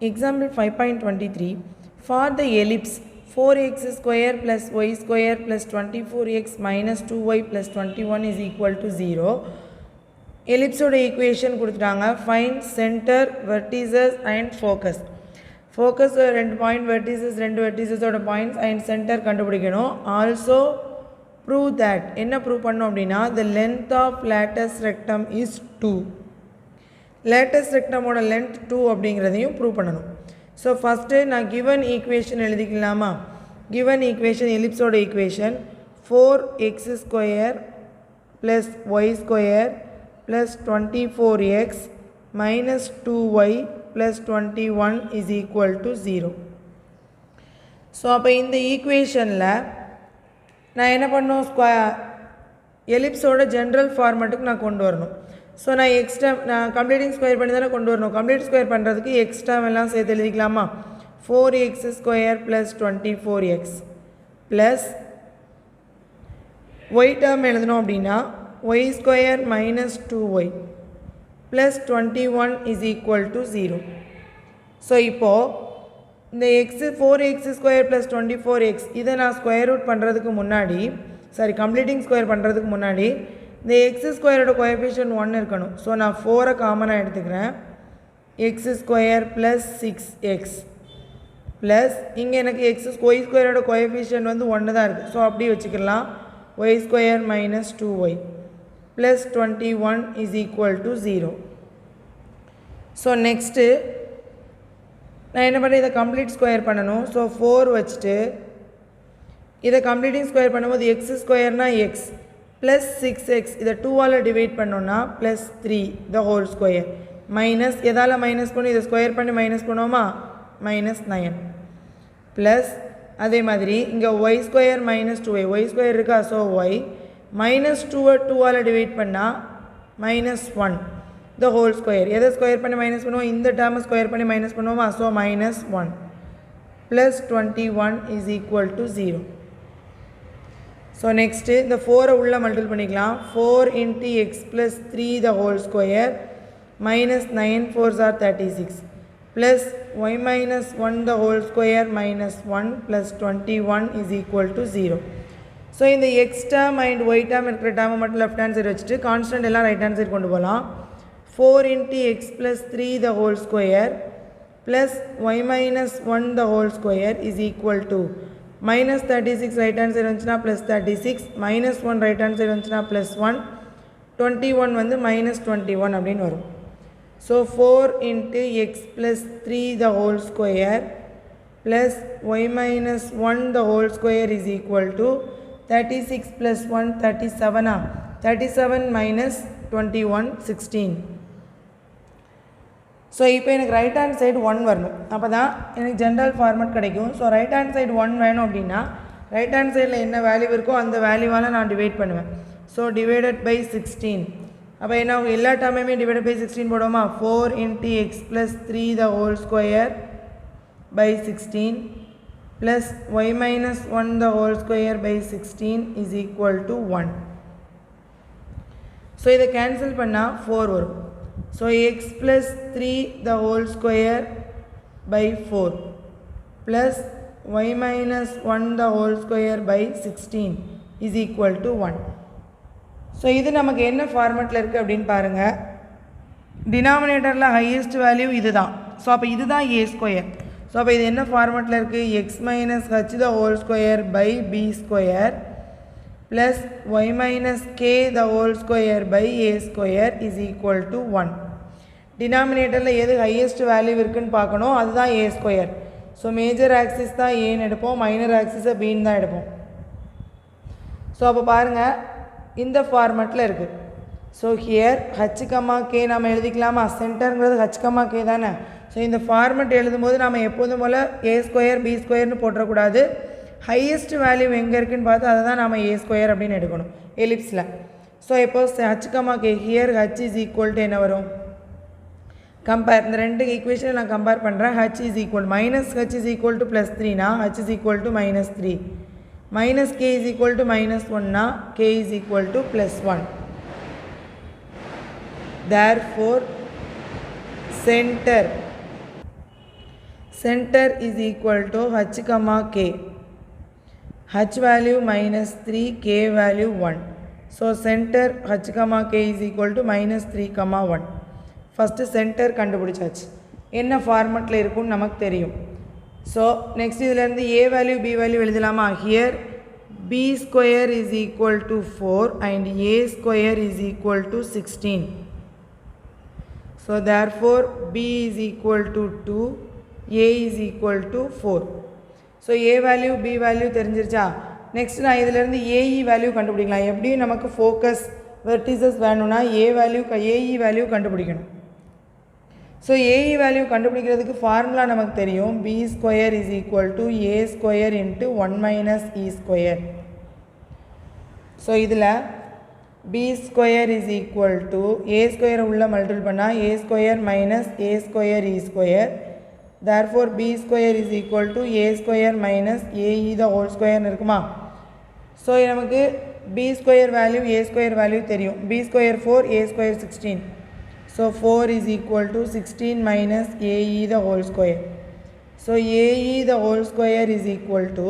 Example 5.23. For the ellipse 4x square plus y square plus 24x minus 2y plus 21 is equal to 0. Ellipse oda equation கொடுத்துட்டாங்க. Find center, vertices and focus. Focus ரெண்டு point, vertices ரெண்டு vertices oda points and center கண்டுபிடிக்கணும். Also prove that என்ன prove பண்ணோம் அப்படின்னா the length of lattice rectum is 2. lattice rectum ஓட length 2 அப்படிங்கிறதையும் prove பண்ணணும். ஸோ ஃபஸ்ட்டு நான் given equation எழுதிக்கலாமா? given equation ellipse ஓட equation 4x square plus y square plus 24x minus 2y plus 21 is equal to 0. So அப்போ இந்த ஈக்குவேஷனில் நான் என்ன பண்ணணும்? எலிப்ஸோட ஜென்ரல் ஃபார்மேட்டுக்கு நான் கொண்டு வரணும். ஸோ நான் நான் கம்ப்ளீட்டிங் ஸ்கொயர் பண்ணி தானே கொண்டு வரணும். கம்ப்ளீட் ஸ்கொயர் பண்ணுறதுக்கு எக்ஸ்ட்ரா எல்லாம் சேர்த்து எழுதிக்கலாமா? 4x square plus 24x plus y term எழுதணும் அப்படின்னா y square minus 2y plus 21 is equal to 0. So இப்போது இந்த4x ஸ்கொயர் ப்ளஸ் 24x இதை நான் ஸ்கொயர் ரூட் பண்ணுறதுக்கு முன்னாடி கம்ப்ளீட்டிங் ஸ்கொயர் பண்ணுறதுக்கு முன்னாடி இந்த எக்ஸ் ஸ்கொயரோட கோஎஃபிஷியன்ட் 1 இருக்கணும். ஸோ நான் 4 காமனாக எடுத்துக்கிறேன். X square plus 6x plus இங்கே எனக்கு ஒய் ஸ்கொயரோட கோஎஃபிஷியன்ட் வந்து 1 தான் இருக்குது. ஸோ அப்படி வச்சுக்கலாம். Y square minus 2y plus 21 is equal to 0. So next நான் என்ன பண்ணேன்? இதை கம்ப்ளீட் ஸ்கொயர் பண்ணணும். ஸோ 4 வச்சுட்டு இதை கம்ப்ளீட்டிங் ஸ்கொயர் பண்ணும்போது எக்ஸ் ஸ்கொயர்னா எக்ஸ் ப்ளஸ் 6x இதை 2ஆல் டிவைட் பண்ணோன்னா plus 3 the whole square minus எதால் மைனஸ் பண்ணி இதை ஸ்கொயர் பண்ணி மைனஸ் பண்ணுவோமா? மைனஸ் 9 ப்ளஸ் அதே மாதிரி இங்கே y square minus 2y y square இருக்கா? ஸோ ஒய் மைனஸ் 2ஆல் டிவைட் பண்ணால் மைனஸ் 1 த ஹோல் ஸ்கொயர் எதை ஸ்கொயர் பண்ணி மைனஸ் பண்ணுவோம்? இந்த டேர்மை ஸ்கொயர் பண்ணி மைனஸ் பண்ணுவோமா? So minus 1 plus 21 is equal to 0. So next இந்த 4 உள்ள மல்டிபிள் பண்ணிக்கலாம். 4 into x plus 3 the whole square minus 9 4s are 36 plus y minus 1 the whole square minus 1 plus 21 is equal to 0. So இந்த x term and y term இருக்கிற டேர்மை மட்டும் left hand side வச்சுட்டு constant எல்லாம் right hand side கொண்டு போகலாம். 4 into x plus 3 the whole square plus y minus 1 the whole square is equal to minus 36 right hand side வந்துச்சுனா plus 36 minus 1 right hand side வந்துச்சுனா plus 1 21 வந்து minus 21 அப்படின்னு வரும். So 4 into x plus 3 the whole square plus y minus 1 the whole square is equal to 36 plus 1 37 37 minus 21 16. So இப்போ எனக்கு right hand side 1 வரணும். அப்போ தான் எனக்கு ஜென்ரல் ஃபார்மேட் கிடைக்கும். ஸோ ரைட் ஹேண்ட் சைடு 1 வேணும் அப்படின்னா ரைட் ஹேண்ட் சைடில் என்ன வேல்யூ இருக்கோ அந்த வேல்யூவால் நான் டிவைட் பண்ணுவேன். So divided by 16. அப்போ என்ன எல்லா டேர்மையுமே டிவைடட் பை 16 போடுவோமா? 4 into x plus 3 the whole square by 16 plus y minus 1 the whole square by 16 is equal to 1. So இதை கேன்சல் பண்ணால் 4 வரும். So x plus 3 the whole square by 4 plus y minus 1 the whole square by 16 is equal to 1. So இது நமக்கு என்ன ஃபார்மேட்டில் இருக்குது அப்படின்னு பாருங்கள். டினாமினேட்டரில் ஹையஸ்ட் வேல்யூ இது தான். ஸோ அப்போ இது தான் a ஸ்கொயர். ஸோ அப்போ இது என்ன ஃபார்மேட்டில் இருக்குது? x minus h the whole square by b square plus y minus k the whole square by a square is equal to 1. டினாமினேட்டரில் எது ஹையஸ்ட் வேல்யூ இருக்குன்னு பார்க்கணும். அதுதான் a square. So major axis தான் ஏன்னு எடுப்போம், மைனர் ஆக்சிஸை பின்னு தான் எடுப்போம். ஸோ அப்போ பாருங்கள் இந்த ஃபார்மேட்டில் இருக்குது. ஸோ ஹியர் h, k நம்ம எழுதிக்கலாமா? சென்டருங்கிறது h, k தானே. ஸோ இந்த ஃபார்மேட் எழுதும்போது நம்ம எப்போதும் போல் a ஸ்கொயர் b ஸ்கொயர்னு போட்டுறக்கூடாது. ஹையஸ்ட் வேல்யூ எங்கே இருக்குதுன்னு பார்த்து அதை தான் நம்ம a ஸ்கொயர் அப்படின்னு எடுக்கணும் எலிப்ஸில். ஸோ இப்போ h, k here h is equal to என்ன வரும்? கம்பேர் இந்த ரெண்டு ஈக்குவேஷனை நான் கம்பேர் பண்ணுறேன். h is equal minus h is equal to plus 3னா h is equal to minus 3 minus k is equal to minus 1னா k is equal to plus 1. therefore center center is equal to h comma k. H value minus 3, k value 1. So center h comma k is equal to minus 3 comma 1. First center கண்டுபிடிச்சாச்சு. என்ன ஃபார்மட்ல இருக்கும்னு நமக்கு தெரியும். So next இதில இருந்து a value b value எழுதலாமா? Here b square is equal to 4 and a square is equal to 16. So therefore b is equal to 2, a is equal to 4. So a value b value தெரிஞ்சிருச்சா? Next நான் இதில இருந்து ae value கண்டுபிடிக்கலாம். எப்படியும் நமக்கு focus vertices வேணும்னா a value கண்டுபிடிக்கணும். So ae value கண்டுபிடிக்கிறதுக்கு formula நமக்கு தெரியும். b square is equal to a square into 1 minus e square. So இதில் b square is equal to a square உள்ள மல்டிபிள் பண்ணா a square minus a square e square. Therefore b square is equal to a square minus ae the whole square இருக்குமா? So நமக்கு b square value a square value தெரியும். b square 4 a square 16. So 4 is equal to 16 minus ae the whole square. So ae the whole square is equal to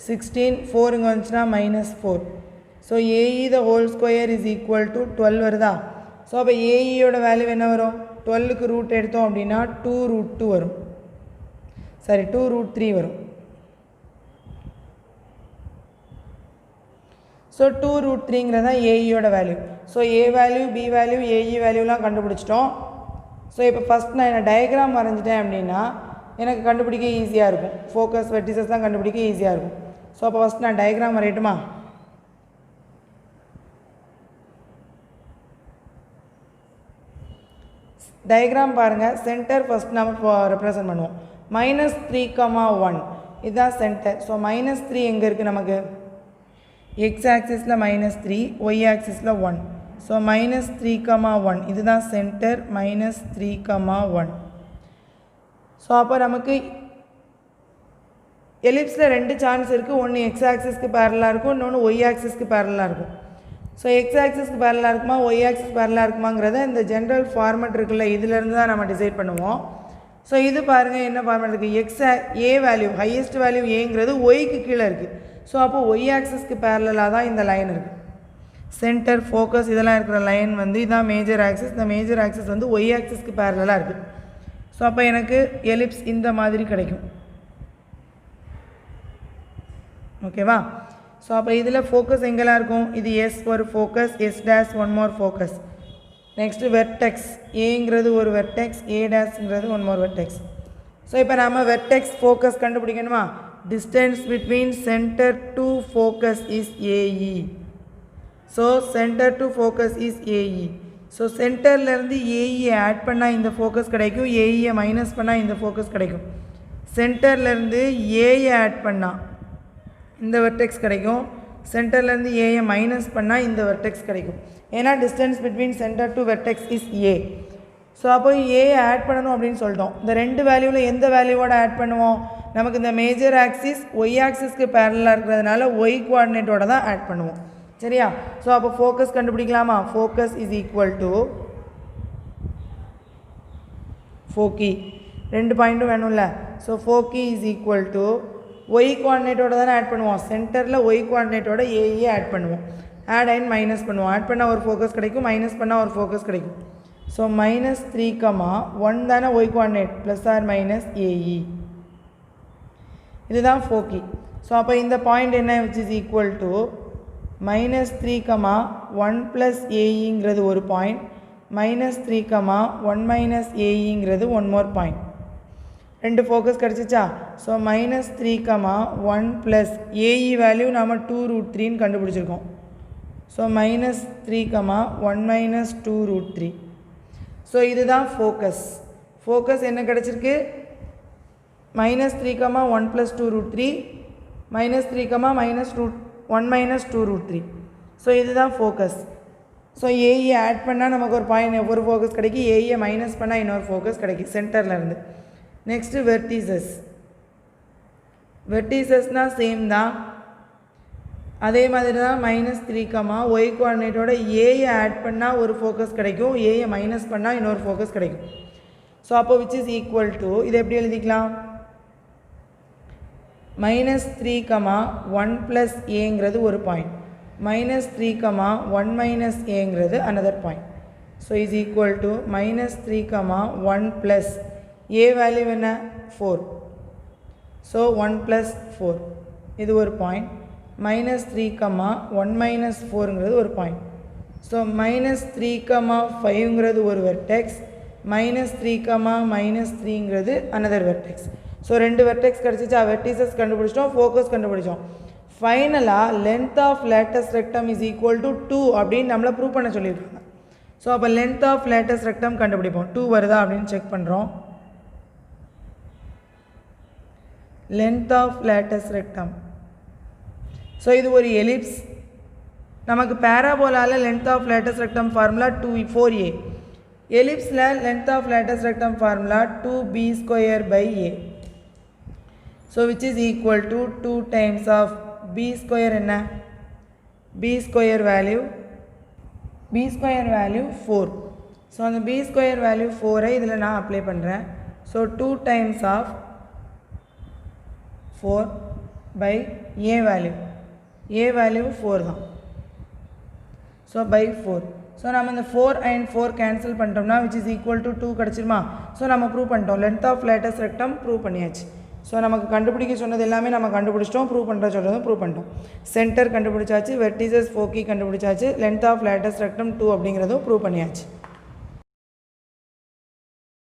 16, 4 இங்க வந்துச்சுனா minus 4. So ae the whole square is equal to 12 வருதா? So அப்போ ae யோட value என்ன வரும்? 12க்கு root எடுத்தோம் அப்படின்னா 2 root 2 வரும். சரி 2 root 3 வரும். So 2 root 3ங்கிறதா ae யோட value. So a value, b value, ae வேல்யூலாம் கண்டுபிடிச்சிட்டோம். ஸோ இப்போ ஃபஸ்ட் நான் என்ன டயக்ராம் வரைஞ்சிட்டேன் அப்படின்னா எனக்கு கண்டுபிடிக்க ஈஸியாக இருக்கும். ஃபோக்கஸ் வெர்டிசஸ் தான் கண்டுபிடிக்க ஈஸியாக இருக்கும். ஸோ அப்போ ஃபஸ்ட் நான் டயக்ராம் வரையட்டுமா? டயக்ராம் பாருங்கள். சென்டர் ஃபஸ்ட் நம்ம ரெப்ரசன்ட் பண்ணுவோம். -3, 1 இதுதான் சென்டர். ஸோ -3 எங்கே இருக்குது நமக்கு? x ஆக்சிஸில் -3, y ஆக்சிஸில் 1. ஸோ -3, 1 இதுதான் சென்டர். -3, 1. ஸோ அப்போ நமக்கு எலிப்ஸில் 2 சான்ஸ் இருக்குது. ஒன்று எக்ஸ் ஆக்சிஸ்க்கு பேரலாக இருக்கும், இன்னொன்று ஒய் ஆக்சிஸ்க்கு பேரலாக இருக்கும். ஸோ எக்ஸ் ஆக்சிஸ்க்கு பேரலாக இருக்குமா, ஒய் ஆக்சிஸ் பேரலாக இருக்குமாங்கிறத இந்த ஜென்ரல் ஃபார்மெட் இருக்குல்ல, இதிலேருந்து தான் நம்ம டிசைட் பண்ணுவோம். ஸோ இது பாருங்கள் என்ன ஃபார்மெட் இருக்குது. ஏ வேல்யூ ஹையஸ்ட் வேல்யூ ஏங்கிறது ஒய்க்கு கீழே இருக்குது. ஸோ அப்போது ஒய் ஆக்சிஸ்க்கு பேரலாக தான் இந்த லைன் இருக்குது. சென்டர், ஃபோக்கஸ் இதெல்லாம் இருக்கிற லைன் வந்து இதான் மேஜர் ஆக்சிஸ். இந்த மேஜர் ஆக்சிஸ் வந்து ஒய் ஆக்சிஸ்க்கு பேரலாக இருக்குது. ஸோ அப்போ எனக்கு எலிப்ஸ் இந்த மாதிரி கிடைக்கும். ஓகேவா? ஸோ அப்போ இதில் ஃபோக்கஸ் எங்கெல்லாம் இருக்கும்? இது எஸ் ஒரு focus, S dash one more focus. Next vertex ஏங்கிறது ஒரு வெர்டெக்ஸ், ஏ டேஸ்ங்கிறது ஒன் மோர் வெர்டெக்ஸ். ஸோ இப்போ நம்ம வெர்டெக்ஸ் ஃபோக்கஸ் கண்டுபிடிக்கணுமா? distance between center to focus is AE. So center to focus is AE. So centerல இருந்து AE add பண்ணா இந்த focus கிடைக்கும், AE மைனஸ் பண்ணா இந்த ஃபோக்கஸ் கிடைக்கும். சென்டர்ல இருந்து A ஆட் பண்ணா இந்த வெர்டெக்ஸ் கிடைக்கும், சென்டர்ல இருந்து A மைனஸ் பண்ணா இந்த வெர்டெக்ஸ் கிடைக்கும். ஏன்னா distance between center to vertex is A. So அப்போ ஏ ஆட் பண்ணணும் அப்படின்னு சொல்லிட்டோம். இந்த ரெண்டு வேல்யூவில் எந்த வேல்யூவோட ஆட் பண்ணுவோம்? நமக்கு இந்த மேஜர் ஆக்சிஸ் ஒய் ஆக்சிஸ்க்கு பேரலாக இருக்கிறதுனால ஒய் கோஆர்டினேட்டோட தான் ஆட் பண்ணுவோம். சரியா? ஸோ அப்போ ஃபோக்கஸ் கண்டுபிடிக்கலாமா? Focus is equal to foci, 2 பாயிண்ட்டும் வேணும்ல. So foci is equal to Y கோஆர்டினேட்டோட தானே ஆட் பண்ணுவோம். சென்டரில் ஒய் கோஆர்டினேட்டோட ஏஏ ஆட் பண்ணுவோம். ஆட் அண்ட் மைனஸ் பண்ணுவோம். ஆட் பண்ணால் ஒரு ஃபோக்கஸ் கிடைக்கும், மைனஸ் பண்ணால் ஒரு ஃபோக்கஸ் கிடைக்கும். ஸோ -3, 1 தானே Y coordinate, plus or minus A E. இதுதான் ஃபோக்கி. ஸோ அப்போ இந்த பாயிண்ட் என்ன, which is equal to -3, 1 plus ஏஇங்கிறது ஒரு பாயிண்ட், -3, 1 மைனஸ் ஏஇங்கிறது ஒன் மோர் பாயிண்ட். ரெண்டு ஃபோக்கஸ் கிடச்சிச்சா? ஸோ -3, 1 ப்ளஸ் ஏஇ வேல்யூ நாம் 2√3ன்னு கண்டுபிடிச்சிருக்கோம். So -3, 1 minus 2√3. ஸோ இதுதான் ஃபோக்கஸ். ஃபோக்கஸ் என்ன கிடச்சிருக்கு? -3, 1 ப்ளஸ் 2√3, -3, -1 மைனஸ் 2√3. ஸோ இதுதான் ஃபோக்கஸ். ஸோ ஏஇ ஆட் பண்ணால் நமக்கு ஒரு பாயிண்ட் ஒரு ஃபோக்கஸ் கிடைக்கும், ஏஇயை மைனஸ் பண்ணால் இன்னொரு ஃபோக்கஸ் கிடைக்கும் சென்டர்லேருந்து. Next vertices. வெர்டிசஸ்னால் சேம் தான், அதே மாதிரி தான். -3, ஒய் கோஆர்டினேட்டோட ஏயை ஆட் பண்ணால் ஒரு ஃபோக்கஸ் கிடைக்கும், ஏயை மைனஸ் பண்ணால் இன்னொரு ஃபோக்கஸ் கிடைக்கும். ஸோ அப்போ விச் இஸ் ஈக்குவல் டு, இதை எப்படி எழுதிக்கலாம்? -3, 1 + aங்கிறது ஒரு point, -3, 1 - aங்கிறது another point. So is equal to -3, 1 + a value என்ன 4. ஸோ 1 + 4 இது ஒரு பாயிண்ட், -3, 1 - 4ங்கிறது ஒரு பாயிண்ட். ஸோ -3, 5ங்கிறது ஒரு வெர்டெக்ஸ், -3, -3ங்கிறது அனதர் வெர்டெக்ஸ். ஸோ 2 வெர்டெக்ஸ் கிடச்சிச்சா, வெர்டிசஸ் கண்டுபிடிச்சிட்டோம், ஃபோக்கஸ் கண்டுபிடிச்சோம். ஃபைனலாக length of latus rectum is equal to 2 அப்படின்னு நம்மளை ப்ரூவ் பண்ண சொல்லியிருக்காங்க. ஸோ அப்போ லென்த் ஆஃப் லேட்டஸ்ட் ரெக்டம் கண்டுபிடிப்போம். 2 வருதா அப்படின்னு செக் பண்ணுறோம். Length of latus rectum, so இது ஒரு எலிப்ஸ். நமக்கு பேராபோலாவில் length of latus rectum formula 4a, எலிப்ஸில் length of latus rectum formula 2b² a. So which is equal to 2 times of b² என்ன, b² வேல்யூ 4. ஸோ அந்த b² value 4ஐ இதில் நான் apply பண்ணுறேன். So 2 times of 4/a value 4 தான். So by 4. So நம்ம இந்த 4 and 4 cancel பண்ணிட்டோம்னா which is equal to 2 கிடச்சிருமா. ஸோ நம்ம ப்ரூவ் பண்ணிட்டோம், length of latus rectum prove பண்ணியாச்சு. ஸோ நமக்கு கண்டுபிடிக்க சொன்னது எல்லாமே நம்ம கண்டுபிடிச்சிட்டோம், ப்ரூவ் பண்ணுற சொல்கிறதும் ப்ரூவ் பண்ணிட்டோம். சென்டர் கண்டுபிடிச்சாச்சு, வெர்டிசஸ் ஃபோக்கி கண்டுபிடிச்சாச்சு, லென்த் ஆஃப் லேட்டஸ்ட் ரெக்டம் 2 அப்படிங்கிறதும் ப்ரூவ் பண்ணியாச்சு.